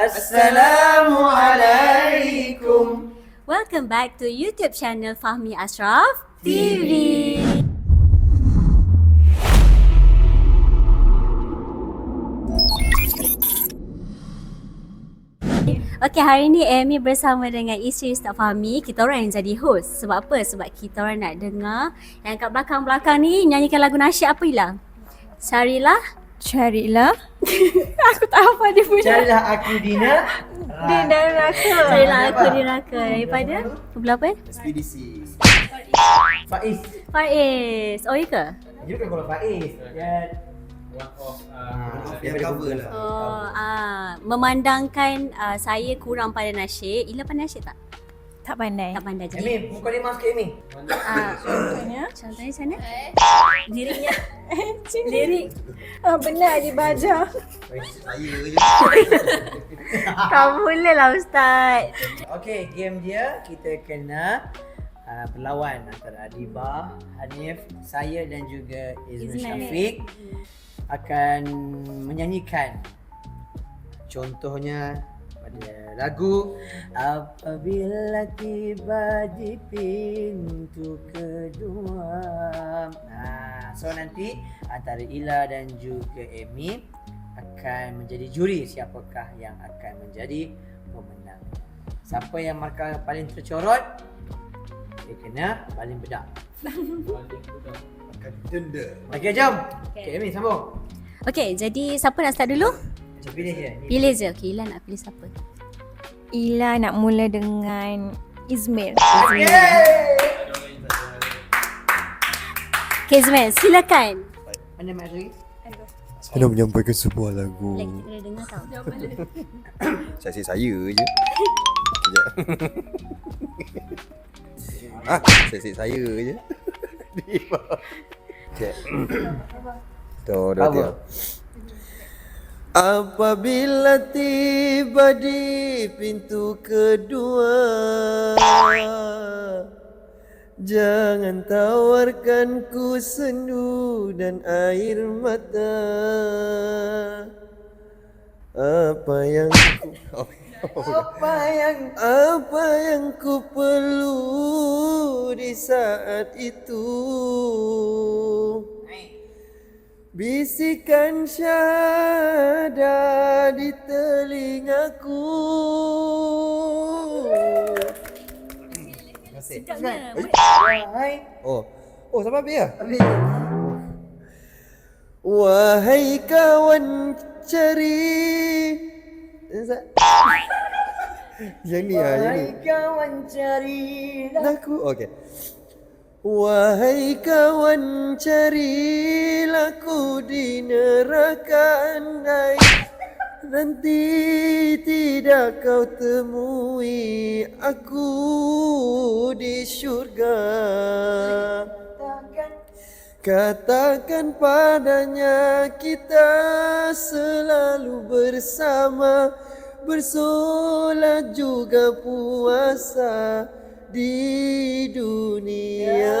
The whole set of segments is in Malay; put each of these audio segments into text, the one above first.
Assalamualaikum. Welcome back to YouTube channel Fahmi Ashraf TV. Okay, hari ni Amy bersama dengan isteri Ustaz Fahmi. Kita orang yang jadi host. Sebab apa? Sebab kita orang nak dengar yang kat belakang-belakang ni nyanyikan lagu nasyid apa Ila? Carilah aku tak hafal dia punya. Carilah aku di neraka. Carilah aku di neraka. Daripada sebelah apa? Ekspedisi Faiz. Oh, iya ke? Dia bukan kalau Faiz. Dia cover lah. Memandangkan saya kurang pada nasyid. Ila pandai nasyid tak? Tak pandai. Tak pandai jadi. Amy, muka dia masuk Amy. Contohnya sana. Liriknya. Lirik. Benar je baca. Saya je. Kau boleh lah Ustaz. Okey, game dia kita kena berlawan antara Adiba, Hanif, saya dan juga Izmir Syafiq akan menyanyikan contohnya pada lagu Apabila Tiba di Pintu Kedua. So nanti antara Ila dan juga Amy akan menjadi juri siapakah yang akan menjadi pemenang. Siapa yang markah paling tercorot, dia kena baling bedak. Akan denda. Okey, jom. Okey, Amy sambung. Okey, jadi siapa nak start dulu? Macam pilih je. Pilih je. Okey, Ila nak pilih siapa? Ila nak mula dengan Izmir. Okay, Izmir, silakan. Mana Mak Azri? Saya nak menyampaikan sebuah lagu. Lagi kita kena dengar tau. Saya je. Sekejap. Saya je. Sekejap. Dua. Apabila tiba di pintu kedua, jangan tawarkan ku sendu dan air mata. Apa yang ku perlu di saat itu, bisikan syahada di telingaku. Sedapnya. Sampai habis lah? Wahai kawan cari. Yang ni lah, yang ni. Wahai kawan cari Laku, okey. Wahai kawan carilah ku di neraka, andai nanti tidak kau temui aku di syurga. Katakan padanya kita selalu bersama, bersolat juga puasa di dunia.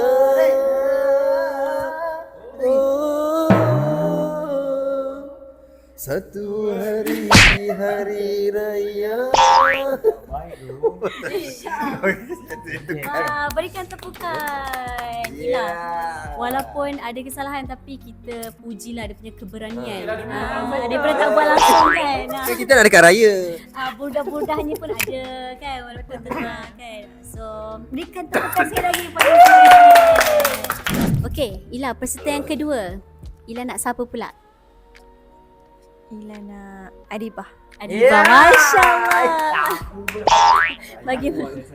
Satu hari raya. Berikan tepukan Ila. Walaupun ada kesalahan tapi kita pujilah dia punya keberanian. Daripada tak buat langsung kan. Kita nak dekat raya. Budak-budaknya pun ada kan, walaupun tengah kan. So berikan tepukan sekali lagi kepada Ila. Okey, Ila, peserta yang kedua. Ila nak siapa pula? Ila nak Adibah. Masya Allah. Bagaimana?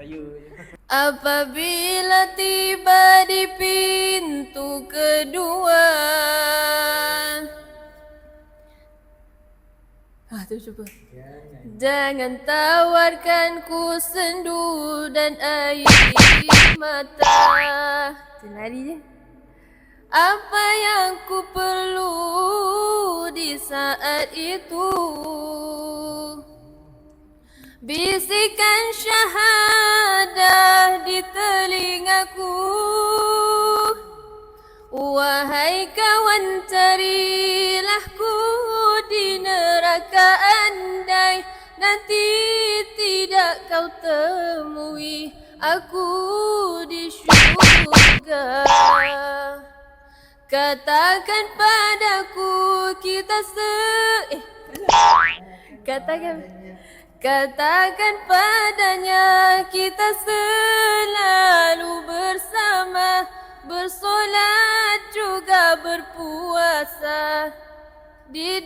Apabila tiba di pintu kedua. Cuba. Jangan tawarkan ku sendu dan air mata. Lari je. Apa yang ku perlu di saat itu, bisikan syahadah di telingaku. Wahai kawan carilah ku di neraka, andai nanti tidak kau temui aku di syurga. Katakan padaku Katakan padanya kita selalu bersama, bersolat juga berpuasa di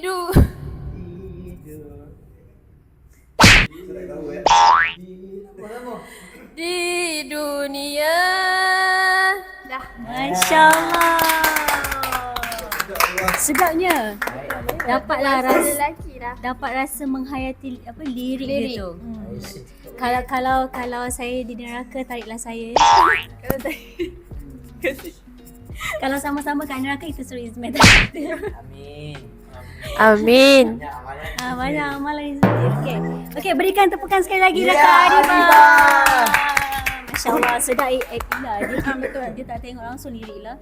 di dunia. Dah. Masya Allah. Sedapnya. Dapatlah rasa menghayati lirik dia tu. Kalau saya di neraka, tariklah saya. Kalau sama-sama kat neraka, itu suruh Izmir. Amin. Amin. Banyak amalan. Mana amalan Izmir. Okey, berikan tepukan sekali lagi Ya, dekat Arifah. Arifah. Masya Allah, sedap Ila. Dia betul, dia tak tengok langsung lirik lah.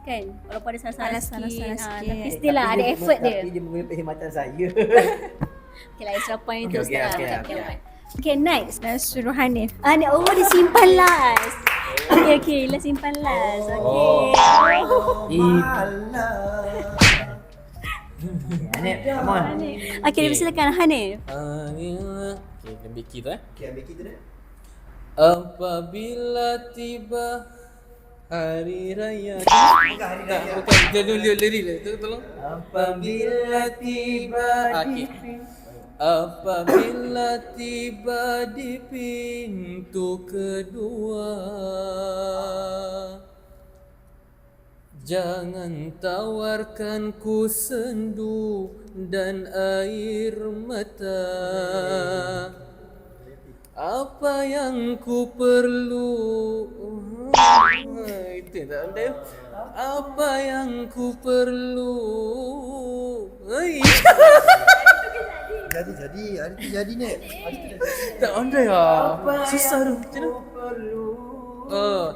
Kan? Walaupun ada salah-salah sikit. Tapi still lah, ada effort dia. Tapi dia menggunakan perkhidmatan saya. Okay lah, extra point tu. Okay, Okay, next. Dan suruh Hanif. Oh, dia simpan last. Okay, Ila simpan last. Okay. Hanif, come on. Okay, silakan Hanif. Okay, dan Becky tu Okay, ambil kita dah. Apabila tiba hari raya. Bukan, dulu lirik tu tolong. Apabila tiba Apabila tiba di pintu kedua, jangan tawarkan ku sendu dan air mata. Apa yang ku perlu, itu tak ada. Apa yang ku perlu. Jadi, hari tu jadi ni. Tak ada ya. Susah tu. Macam mana?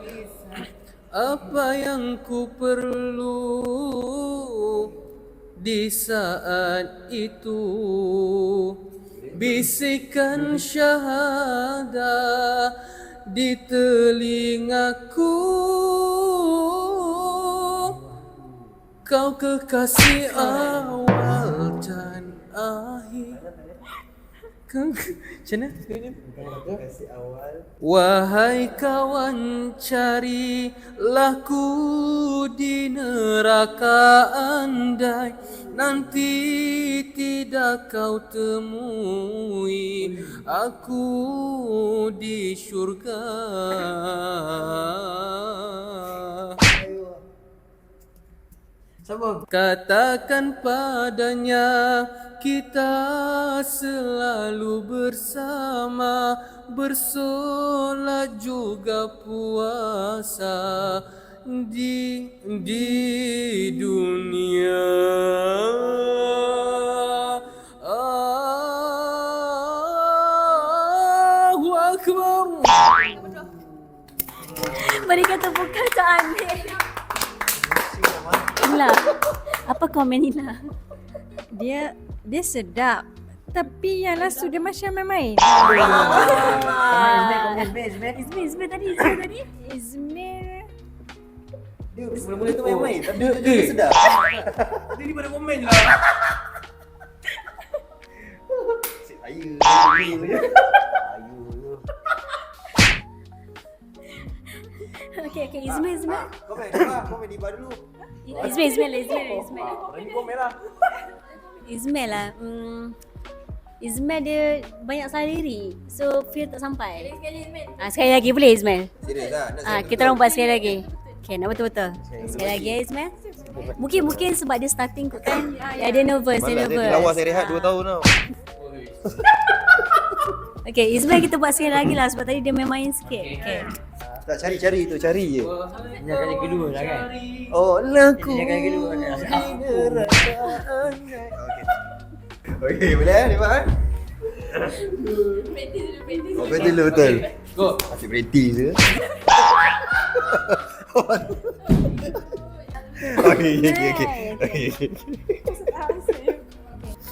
Apa yang ku perlu di saat itu, bisikan syahadah di telingaku. Kau kekasih awal dan akhir. Macam mana? Wahai kawan, carilah ku di neraka andai nanti tidak kau temui aku di syurga. Katakan padanya kita selalu bersama, bersolat juga puasa di dunia. Allahu Akbar. Berikan tepukan untuk Hanif. Ila, apa komen Ila? Dia sedap. Tapi yang last tu dia macam main-main. Izmir tadi. Izmir. Dia mula-mula tu main-main. Tapi dia juga sedap. Dia pada komen je lah. Okay, Izmir. Komen di bar dulu. Izmir. Ini komen lah. Izmir lah. Izmir dia banyak salah lirik. So feel tak sampai. Sekali lagi boleh Izmir? Serius lah. Kita orang buat sekali lagi. Okay, nak betul-betul. Sekali lagi Izmir. Mungkin sebab dia starting kot kan. Dia nervous. Lawas saya rehat 2 tahun tau. Okay, Izmir kita buat sekali lagi lah sebab tadi dia main-main sikit. Okay. Tak cari je. Ini kali kedua lah kan. Oh, laku. Ini kali kedua dah. Okey, boleh ni Mak? Oh, betul betul. Go. Asyik berhenti je. Okey.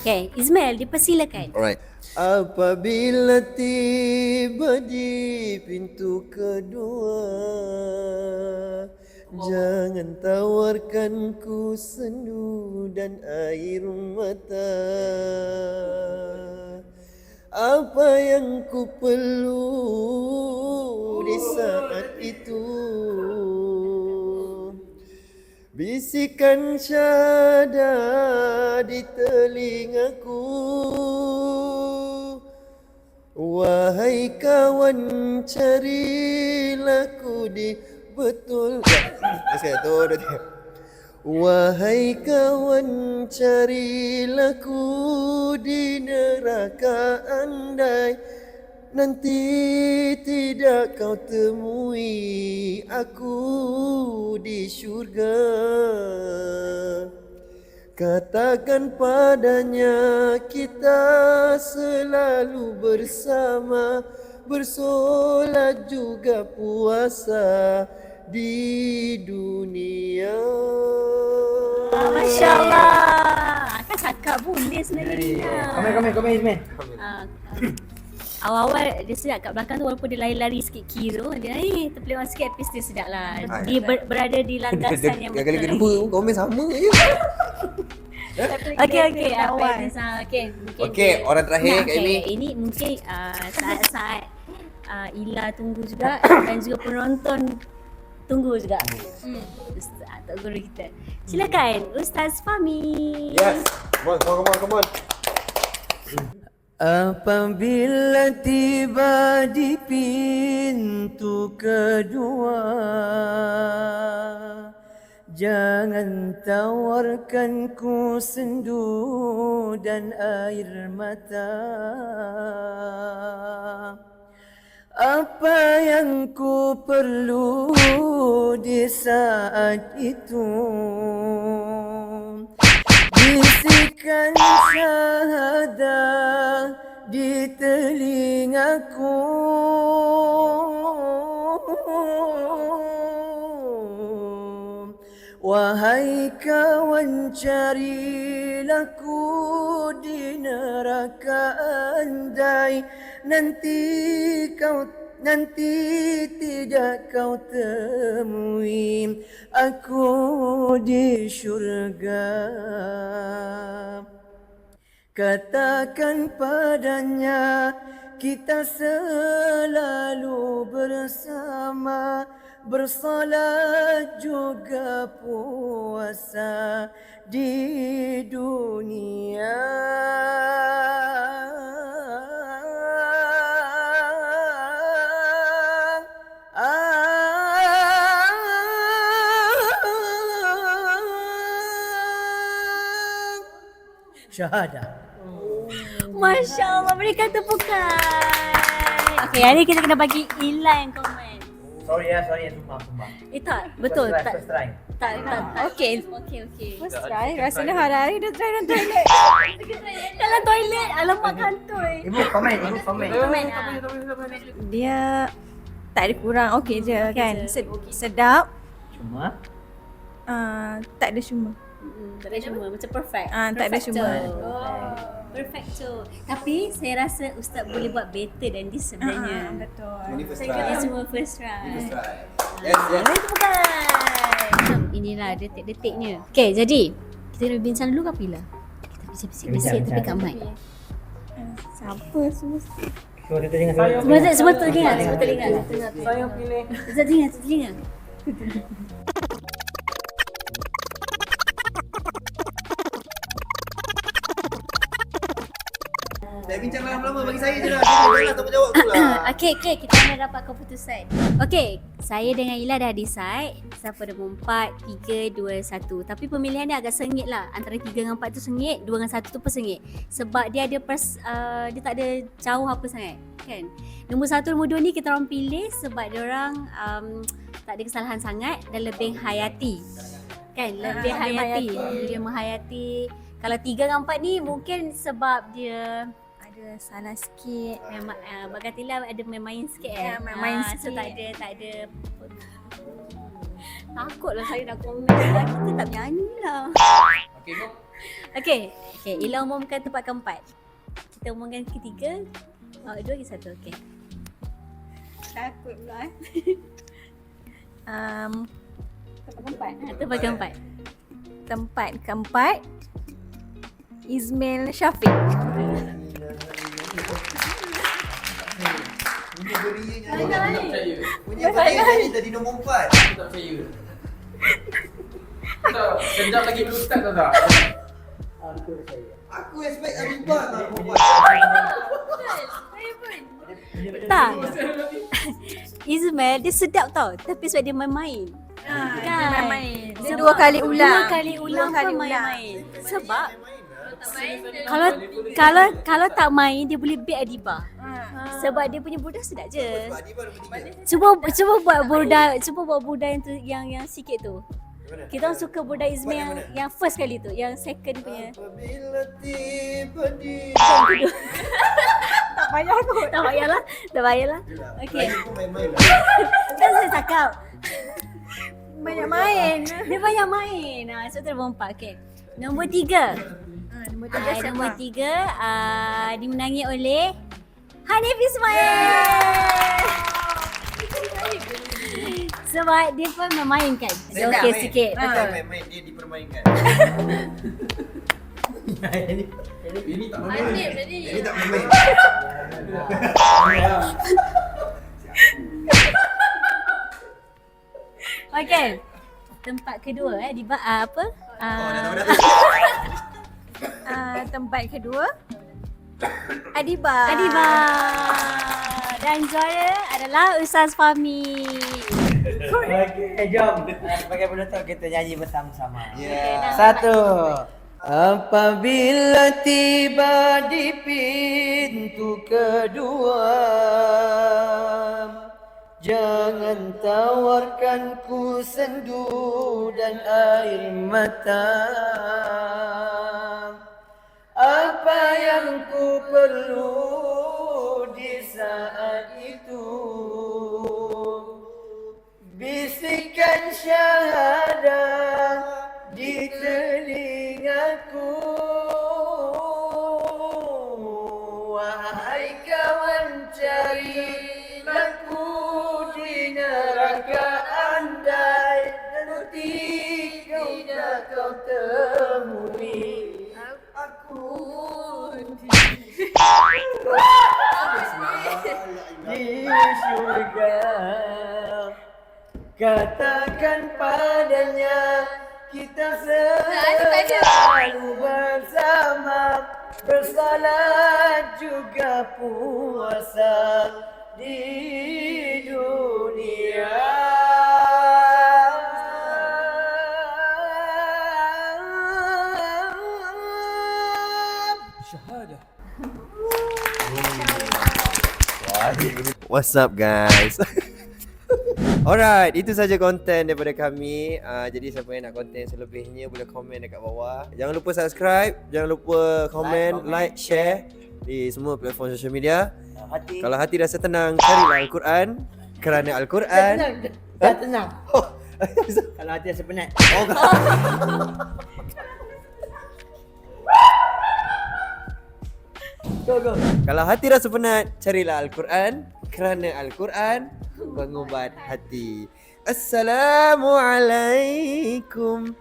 Okay, Izmir dipersilakan. Alright. Apabila tiba di pintu kedua, jangan tawarkan ku sendu dan air mata. Apa yang ku perlu di saat itu, bisikan syada di telingaku. Wahai kawan, carilah ku di betul. Saya tahu dah. Wahai kawan, carilah ku di neraka andai nanti tidak kau temui aku di syurga. Katakan padanya kita selalu bersama, bersolat juga puasa di dunia. Masya Allah. Kan cakap boleh sebenarnya. Komen Ismail. Awal-awal dia sedap kat belakang tu, walaupun dia lari-lari sikit kiri tu, dia terpelewat sikit, tapi dia sedap lah. Dia berada di landasan yang Kali betul. kedua komen sama je. Okay, awal. Okay, orang terakhir Kak Amy. Ini mungkin saat-saat Ila tunggu juga dan juga penonton tunggu juga. Ustaz Tok Guru kita. Silakan Ustaz Fahmi. Yes. Come on. Apabila tiba di pintu kedua, jangan tawarkan ku sendu dan air mata. Apa yang ku perlu di saat itu, bisikan syahadah di telingaku. Wahai kawan, carilah ku di neraka andai nanti tidak kau temui aku di syurga. Katakan padanya kita selalu bersama, bersalat juga puasa di dunia. Syahadah. Masya Allah, berikan tepukan. Okay, hari ni kita kena bagi Ila yang komen. Sorry, sumpah. Tak, betul. First try. Tak. Okay. First try, rasanya hari-hari dia try dalam toilet. Dalam toilet, alamak kantoi. Ibu komen. Komen Dia tak ada kurang, okey je Okey kan. je, okey. Sedap, Cuma tak ada cuma. Tak ada cuma, macam perfect. Tak ada cuma. Perfecto. Tapi saya rasa Ustaz boleh buat better dan this sebenarnya. Betul. Ini first Kita try. semua first try. Yes. Beri tepukan. Inilah detik-detiknya. Okay, jadi kita nak bincang dulu ke apa Ila? Kita bisik-bisik tapi kat mic. Siapa semua? Semua kita Semua telinga. Saya pilih. Telinga. Dah bincang lama-lama bagi saya je lah. Janganlah tanggungjawab tu lah. Okay, kita nak dapat keputusan. Okay, saya dengan Ila dah decide siapa nombor 4, 3, 2, 1. Tapi pemilihan dia agak sengit lah. Antara 3 dengan 4 tu sengit, 2 dengan 1 tu pun sengit. Sebab dia ada dia tak ada jauh apa sangat, kan? Nombor 1, nombor 2 ni kita orang pilih sebab dia orang tak ada kesalahan sangat dan lebih hayati. Kan? Lebih hayati. Dia menghayati. Kalau 3 dengan 4 ni mungkin sebab dia Ada salah sikit. memang Bagatila ada main sikit Ya, main So sikit. tak ada takutlah saya nak komen lah. Kita tak nyanyi lah. Okay, Ila umumkan tempat keempat. Kita umumkan ketiga. Dua lagi satu. Okay. Takut pula Tempat keempat. Tempat keempat Ismail Syafiq. Punya berinya ni tadi nombor 4. Aku tak percaya. Tak, sekejap lagi belum start tau tak? Aku expect Abibah tak nombor 4. Tak. Ismail dia sedap tau. Tapi sebab dia main-main. Dia main. Dia Sebab dua kali ulang. Dua kali ulang Dua kali pun ulang. main-main. Sebab Main dia kalau tak main dia boleh beat Adiba. Sebab dia punya budak sedap je. Abibah nombor 3. Cuba buat budak yang tu yang sikit tu. Kita orang suka budak Ismail yang first kali tu, yang second punya. Apabila tiba di Tak payah kot. Tak payahlah. Okey. Lagi pun main-main lah. Kan saya cakap Banyak main. dia banyak main. So tu nombor 4. Okey. Nombor 3. Nombor tiga siapa? Nombor 3 dimenangi oleh Hanif Ismail. Sebab dia pun memainkan. Dia okey sikit. Bukan main-main, dia dipermainkan. Ini tak main. Hanif tadi. Ini tak main-main. Okey. Tempat kedua di apa? Tempat kedua Adiba. Adiba. Dan juara adalah Ustaz Fahmi. Okey, jom. Sebagai penonton kita nyanyi bersama-sama. Ya. Satu. Apabila tiba di pintu kedua, jangan tawarkan ku sendu dan air mata. Apa yang ku perlu di saat itu, bisikan syahadah di telingaku. Wahai kawan, carilah ku di neraka andai nanti tidak kau temui aku di syurga. Katakan padanya kita selalu bersama, bersalat juga puasa di dunia. Syahadah. What's up guys? Alright, itu saja konten daripada kami. Jadi siapa yang nak konten selebihnya boleh komen dekat bawah. Jangan lupa subscribe, jangan lupa komen, like, share di semua platform social media. Kalau hati rasa tenang, carilah Al-Quran kerana Al-Quran. Tenang. Kalau hati rasa penat. Go. Kalau hati rasa penat, carilah Al-Quran kerana Al-Quran pengubat hati. Assalamualaikum